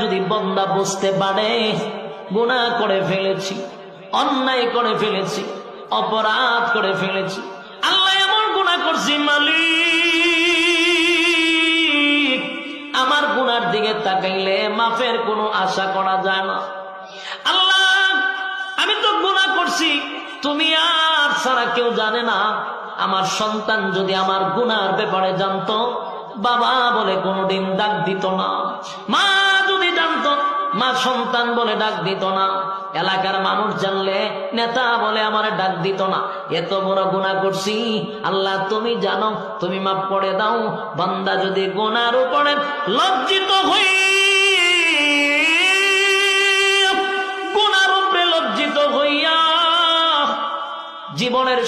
যদি বান্দা বুঝতে পারে গুনাহ করে ফেলেছি, অন্যায় করে ফেলেছি, অপরাধ করে ফেলেছি, আল্লাহ এমন গুনাহ করছি মালিক, আমার গুনার দিকে তাকাইলে মাফের কোনো আশা করা যায় না। আল্লাহ আমি তো গুনাহ করছি, তুমি আর ছাড়া কেউ জানে না। আমার সন্তান যদি আমার গুনার ব্যাপারে জানতো, বাবা বলে কোনোদিন ডাক দিত না, মা যদি জানতো মা সন্তান বলে ডাক দিত না, এলাকার মানুষ জানলে নেতা বলে আমার ডাক দিত না। এত বড় গুনাহ করছি, আল্লাহ তুমি জানো, তুমি মাফ করে দাও। বান্দা যদি গুনার উপরে লজ্জিত হই, গুনার উপরে লজ্জিত হইয়া জীবনের